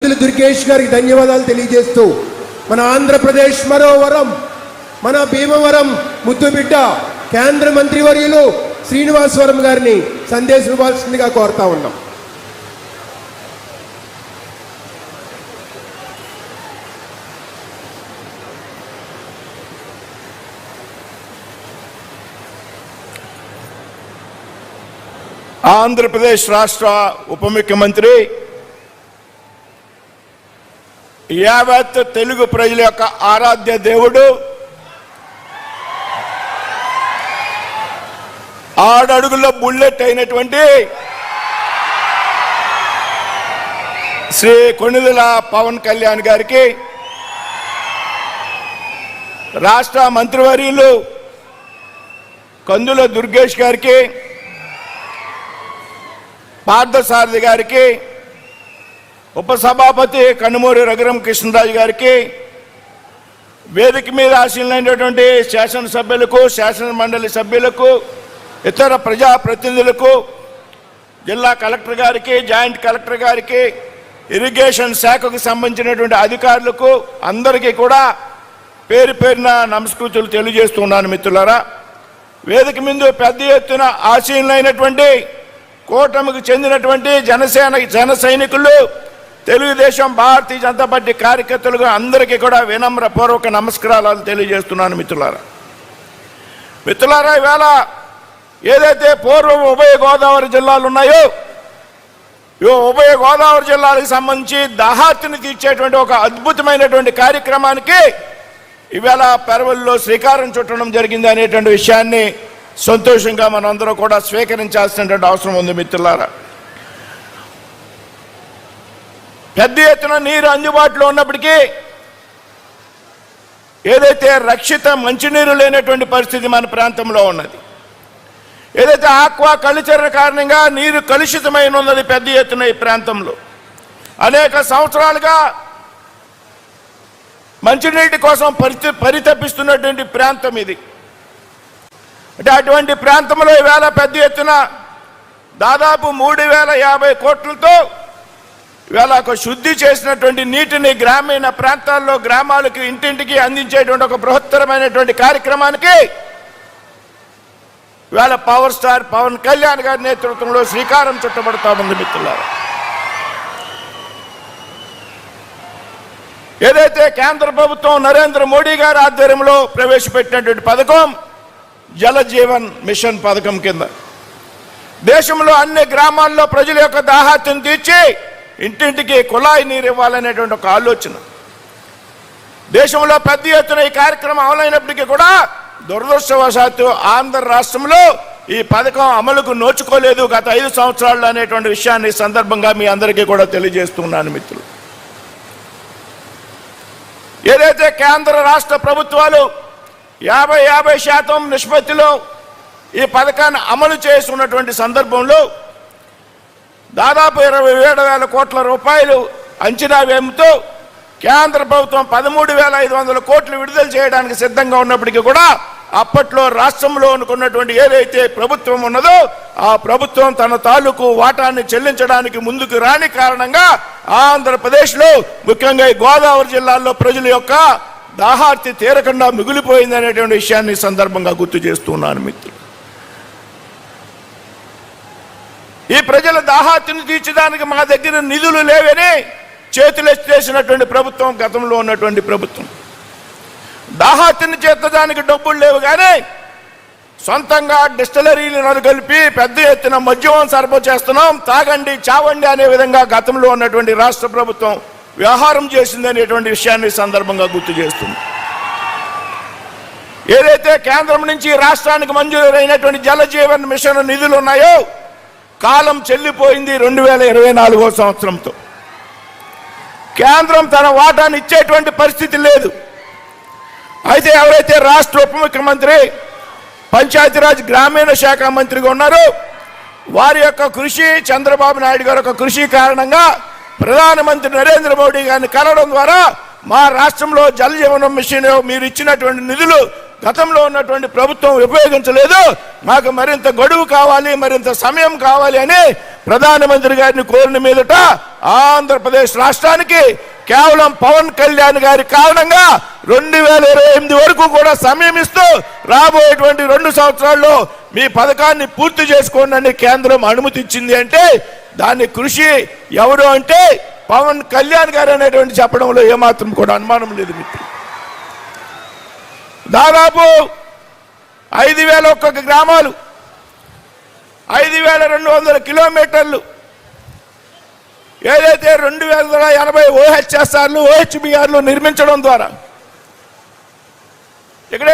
కందుల దుర్గేష్ గారికి ధన్యవాదాలు తెలియజేస్తూ మన ఆంధ్రప్రదేశ్ మరో వరం మన భీమవరం ముద్దుబిడ్డ కేంద్ర మంత్రివర్యులు శ్రీనివాసవరం గారిని సందేశం ఇవ్వాల్సిందిగా కోరుతా ఉన్నాం. ఆంధ్రప్రదేశ్ రాష్ట్ర ఉప ముఖ్యమంత్రి యావత్ తెలుగు ప్రజల యొక్క ఆరాధ్య దేవుడు, ఆడడుగుల్లో బుల్లెట్ అయినటువంటి శ్రీ కొణిదెల పవన్ కళ్యాణ్ గారికి, రాష్ట్ర మంత్రివర్యులు కందుల దుర్గేష్ గారికి, పార్థసారథి గారికి, ఉపసభాపతి కనుమూరి రఘురామ కృష్ణరాజు గారికి, వేదిక మీద ఆశీనులైనటువంటి శాసనసభ్యులకు, శాసన మండలి సభ్యులకు, ఇతర ప్రజాప్రతినిధులకు, జిల్లా కలెక్టర్ గారికి, జాయింట్ కలెక్టర్ గారికి, ఇరిగేషన్ శాఖకు సంబంధించినటువంటి అధికారులకు అందరికీ కూడా పేరు పేరున నమస్కృతులు తెలియజేస్తున్నాను. మిత్రులారా, వేదిక మీద పెద్ద ఎత్తున ఆశీనులైనటువంటి కూటమికి చెందినటువంటి జన సైనికులు, తెలుగుదేశం భారతీయ జనతా పార్టీ కార్యకర్తలుగా అందరికీ కూడా వినమ్రపూర్వక నమస్కారాలు తెలియజేస్తున్నాను. మిత్రులారా, ఇవాళ ఏదైతే పూర్వం ఉభయ గోదావరి జిల్లాలు ఉన్నాయో, ఈ ఉభయ గోదావరి జిల్లాలకు సంబంధించి దాహార్తిని తీర్చేటువంటి ఒక అద్భుతమైనటువంటి కార్యక్రమానికి ఇవాళ పెరవల్లో శ్రీకారం చుట్టడం జరిగింది అనేటువంటి విషయాన్ని సంతోషంగా మనందరూ కూడా స్వీకరించాల్సినటువంటి అవసరం ఉంది. మిత్రులారా, పెద్ద ఎత్తున నీరు అందుబాటులో ఉన్నప్పటికీ ఏదైతే రక్షిత మంచినీరు లేనటువంటి పరిస్థితి మన ప్రాంతంలో ఉన్నది, ఏదైతే ఆక్వా కల్చర్ కారణంగా నీరు కలుషితమైన ఉన్నది పెద్ద ఎత్తున ఈ ప్రాంతంలో అనేక సంవత్సరాలుగా మంచినీటి కోసం పరితపిస్తున్నటువంటి ప్రాంతం ఇది. అంటే అటువంటి ప్రాంతంలో ఈవేళ పెద్ద ఎత్తున దాదాపు 3050 కోట్లతో ఇవాళ ఒక శుద్ధి చేసినటువంటి నీటిని గ్రామీణ ప్రాంతాల్లో గ్రామాలకు ఇంటింటికి అందించేటువంటి ఒక బృహత్తరమైనటువంటి కార్యక్రమానికి ఇవాళ పవర్ స్టార్ పవన్ కళ్యాణ్ గారి నేతృత్వంలో శ్రీకారం చుట్టబడతా ఉంది. మిత్రులారా, ఏదైతే కేంద్ర ప్రభుత్వం నరేంద్ర మోడీ గారి ఆధ్వర్యంలో ప్రవేశపెట్టినటువంటి పథకం జల జీవన్ మిషన్ పథకం కింద దేశంలో అన్ని గ్రామాల్లో ప్రజల యొక్క దాహార్తిని తీర్చి ఇంటింటికి కుళాయి నీరు ఇవ్వాలనేటువంటి ఒక ఆలోచన దేశంలో పెద్ద ఎత్తున ఈ కార్యక్రమం అమలైనప్పటికీ కూడా దురదృష్టవశాత్తు ఆంధ్ర రాష్ట్రంలో ఈ పథకం అమలుకు నోచుకోలేదు గత 5 సంవత్సరాల్లో అనేటువంటి విషయాన్ని సందర్భంగా మీ అందరికీ కూడా తెలియజేస్తున్నాను. మిత్రులు, ఏదైతే కేంద్ర రాష్ట్ర ప్రభుత్వాలు 50-50% నిష్పత్తిలో ఈ పథకాన్ని అమలు చేస్తున్నటువంటి సందర్భంలో దాదాపు 27,000 కోట్ల రూపాయలు అంచనా వ్యయంతో కేంద్ర ప్రభుత్వం 13,500 కోట్లు విడుదల చేయడానికి సిద్ధంగా ఉన్నప్పటికీ కూడా అప్పట్లో రాష్ట్రంలో అనుకున్నటువంటి ఏదైతే ప్రభుత్వం ఉన్నదో ఆ ప్రభుత్వం తన తాలూకు వాటాన్ని చెల్లించడానికి ముందుకు రాని కారణంగా ఆంధ్రప్రదేశ్లో ముఖ్యంగా ఈ గోదావరి జిల్లాల్లో ప్రజల యొక్క దాహార్తి తీరకుండా మిగిలిపోయింది అనేటువంటి విషయాన్ని సందర్భంగా గుర్తు చేస్తున్నాను. మిత్రులు, ఈ ప్రజల దాహార్తిని తీర్చడానికి మా దగ్గర నిధులు లేవని చేతులెత్తేసినటువంటి ప్రభుత్వం గతంలో ఉన్నటువంటి ప్రభుత్వం. దాహార్తిని చేర్చడానికి డబ్బులు లేవు కానీ సొంతంగా డిస్టిలరీలు నెలకొల్పి పెద్ద ఎత్తున మద్యం సరఫరా చేస్తున్నాం, తాగండి చావండి అనే విధంగా గతంలో ఉన్నటువంటి రాష్ట్ర ప్రభుత్వం వ్యవహారం చేసింది అనేటువంటి విషయాన్ని సందర్భంగా గుర్తు చేస్తుంది. ఏదైతే కేంద్రం నుంచి రాష్ట్రానికి మంజూరైనటువంటి జల జీవన్ మిషన్ నిధులు ఉన్నాయో కాలం చెల్లిపోయింది 2024వ సంవత్సరంతో. కేంద్రం తన వాటాను ఇచ్చేటువంటి పరిస్థితి లేదు. అయితే ఎవరైతే రాష్ట్ర ఉప ముఖ్యమంత్రి పంచాయతీరాజ్ గ్రామీణ శాఖ మంత్రిగా ఉన్నారో వారి యొక్క కృషి, చంద్రబాబు నాయుడు గారి యొక్క కృషి కారణంగా ప్రధానమంత్రి నరేంద్ర మోడీ గారిని కలవడం ద్వారా మా రాష్ట్రంలో జల జీవనం మిషన్ మీరు ఇచ్చినటువంటి నిధులు గతంలో ఉన్నటువంటి ప్రభుత్వం ఉపయోగించలేదు, మాకు మరింత గడువు కావాలి, మరింత సమయం కావాలి అని ప్రధానమంత్రి గారిని కోరిన మీదట ఆంధ్రప్రదేశ్ రాష్ట్రానికి కేవలం పవన్ కళ్యాణ్ గారి కారణంగా 2028 వరకు కూడా సమయం ఇస్తూ రాబోయేటువంటి 2 సంవత్సరాల్లో మీ పథకాన్ని పూర్తి చేసుకోండి అని కేంద్రం అనుమతి ఇచ్చింది అంటే దాని కృషి ఎవరు అంటే పవన్ కళ్యాణ్ గారు అనేటువంటి చెప్పడంలో ఏమాత్రం కూడా అనుమానం లేదు మిత్రులు. దాదాపు 5,000 ఒక్కొక్క గ్రామాలు 5,200 కిలోమీటర్లు ఏదైతే 2,080 OHSRలు OHBRలు నిర్మించడం ద్వారా ఇక్కడ